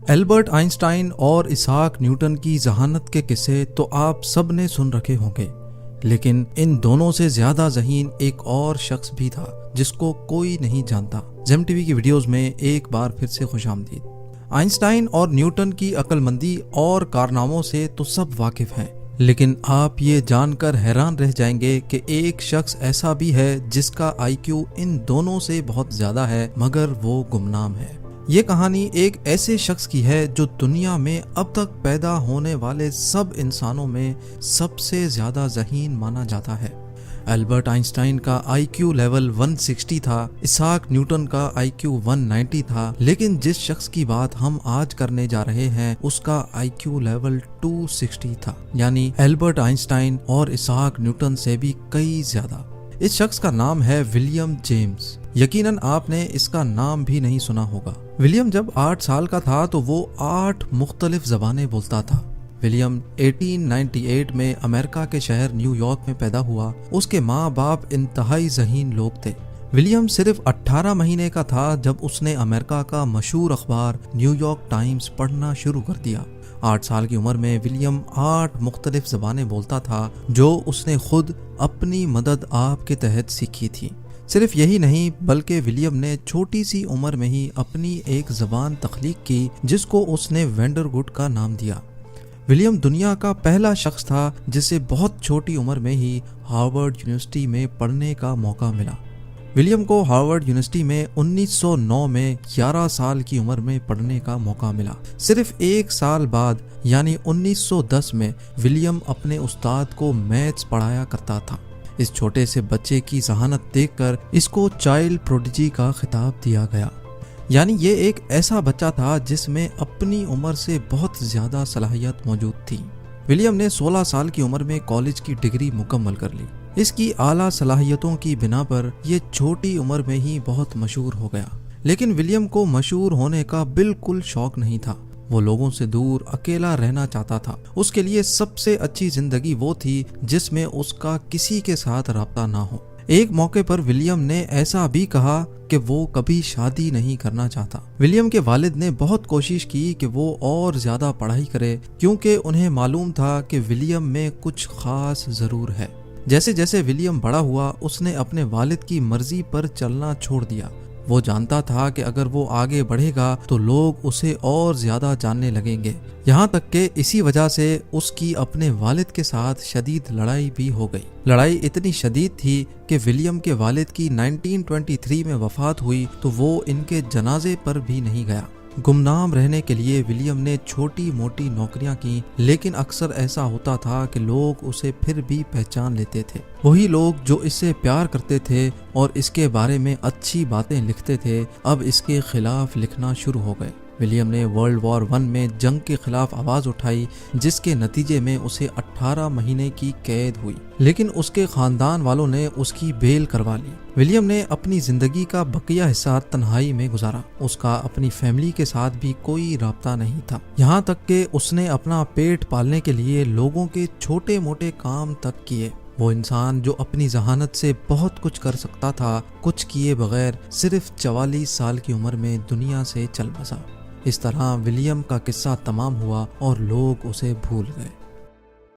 Albert Einstein اور اسحاق Newton کی ذہانت کے قصے تو آپ سب نے سن رکھے ہوں گے، لیکن ان دونوں سے زیادہ ذہین ایک اور شخص بھی تھا جس کو کوئی نہیں جانتا۔ زیم ٹی وی کی ویڈیوز میں ایک بار پھر سے خوش آمدید۔ آئنسٹائن اور نیوٹن کی عقل مندی اور کارناموں سے تو سب واقف ہیں، لیکن آپ یہ جان کر حیران رہ جائیں گے کہ ایک شخص ایسا بھی ہے جس کا آئی کیو ان دونوں سے بہت زیادہ ہے، مگر وہ گمنام ہے۔ یہ کہانی ایک ایسے شخص کی ہے جو دنیا میں اب تک پیدا ہونے والے سب انسانوں میں سب سے زیادہ ذہین مانا جاتا ہے۔ البرٹ آئنسٹائن کا آئی کیو لیول 160 تھا، اسحاق نیوٹن کا آئی کیو 190 تھا، لیکن جس شخص کی بات ہم آج کرنے جا رہے ہیں اس کا آئی کیو لیول 260 تھا، یعنی البرٹ آئنسٹائن اور اسحاق نیوٹن سے بھی کئی زیادہ۔ اس شخص کا نام ہے ولیم جیمز۔ یقیناً آپ نے اس کا نام بھی نہیں سنا ہوگا۔ ولیم جب 8 سال کا تھا تو وہ 8 مختلف زبانیں بولتا تھا۔ ولیم 1898 میں امریکہ کے شہر نیو یارک میں پیدا ہوا۔ اس کے ماں باپ انتہائی ذہین لوگ تھے۔ ولیم صرف 18 مہینے کا تھا جب اس نے امریکہ کا مشہور اخبار نیو یارک ٹائمز پڑھنا شروع کر دیا۔ 8 سال کی عمر میں ولیم 8 مختلف زبانیں بولتا تھا جو اس نے خود اپنی مدد آپ کے تحت سیکھی تھی۔ صرف یہی نہیں بلکہ ولیم نے چھوٹی سی عمر میں ہی اپنی ایک زبان تخلیق کی جس کو اس نے وینڈرگڈ کا نام دیا۔ ولیم دنیا کا پہلا شخص تھا جسے بہت چھوٹی عمر میں ہی ہارورڈ یونیورسٹی میں پڑھنے کا موقع ملا۔ ولیم کو ہارورڈ یونیورسٹی میں 1909 میں 11 سال کی عمر میں پڑھنے کا موقع ملا۔ صرف 1 سال بعد یعنی 1910 میں ولیم اپنے استاد کو میتھس پڑھایا کرتا تھا۔ اس چھوٹے سے بچے کی ذہانت دیکھ کر اس کو چائلڈ پروڈیجی کا خطاب دیا گیا، یعنی یہ ایک ایسا بچہ تھا جس میں اپنی عمر سے بہت زیادہ صلاحیت موجود تھی۔ ولیم نے 16 سال کی عمر میں کالج کی ڈگری مکمل کر لی۔ اس کی اعلیٰ صلاحیتوں کی بنا پر یہ چھوٹی عمر میں ہی بہت مشہور ہو گیا، لیکن ولیم کو مشہور ہونے کا بالکل شوق نہیں تھا۔ وہ لوگوں سے دور اکیلا رہنا چاہتا تھا۔ اس کے لیے سب سے اچھی زندگی وہ تھی جس میں اس کا کسی کے ساتھ رابطہ نہ ہو۔ ایک موقع پر ولیم نے ایسا بھی کہا کہ وہ کبھی شادی نہیں کرنا چاہتا۔ ولیم کے والد نے بہت کوشش کی کہ وہ اور زیادہ پڑھائی کرے کیونکہ انہیں معلوم تھا کہ ولیم میں کچھ خاص ضرور ہے۔ جیسے جیسے ولیم بڑا ہوا اس نے اپنے والد کی مرضی پر چلنا چھوڑ دیا۔ وہ جانتا تھا کہ اگر وہ آگے بڑھے گا تو لوگ اسے اور زیادہ جاننے لگیں گے، یہاں تک کہ اسی وجہ سے اس کی اپنے والد کے ساتھ شدید لڑائی بھی ہو گئی۔ لڑائی اتنی شدید تھی کہ ولیم کے والد کی 1923 میں وفات ہوئی تو وہ ان کے جنازے پر بھی نہیں گیا۔ گمنام رہنے کے لیے ولیم نے چھوٹی موٹی نوکریاں کی، لیکن اکثر ایسا ہوتا تھا کہ لوگ اسے پھر بھی پہچان لیتے تھے۔ وہی لوگ جو اس سے پیار کرتے تھے اور اس کے بارے میں اچھی باتیں لکھتے تھے اب اس کے خلاف لکھنا شروع ہو گئے۔ ولیم نے ورلڈ وار 1 میں جنگ کے خلاف آواز اٹھائی جس کے نتیجے میں اسے 18 مہینے کی قید ہوئی، لیکن اس کے خاندان والوں نے اس کی بیل کروا لی۔ ولیم نے اپنی زندگی کا بقیہ حصہ تنہائی میں گزارا۔ اس کا اپنی فیملی کے ساتھ بھی کوئی رابطہ نہیں تھا، یہاں تک کہ اس نے اپنا پیٹ پالنے کے لیے لوگوں کے چھوٹے موٹے کام تک کیے۔ وہ انسان جو اپنی ذہانت سے بہت کچھ کر سکتا تھا، کچھ کیے بغیر صرف 44 سال کی عمر میں دنیا سے چل بسا۔ اس طرح ولیم کا قصہ تمام ہوا اور لوگ اسے بھول گئے۔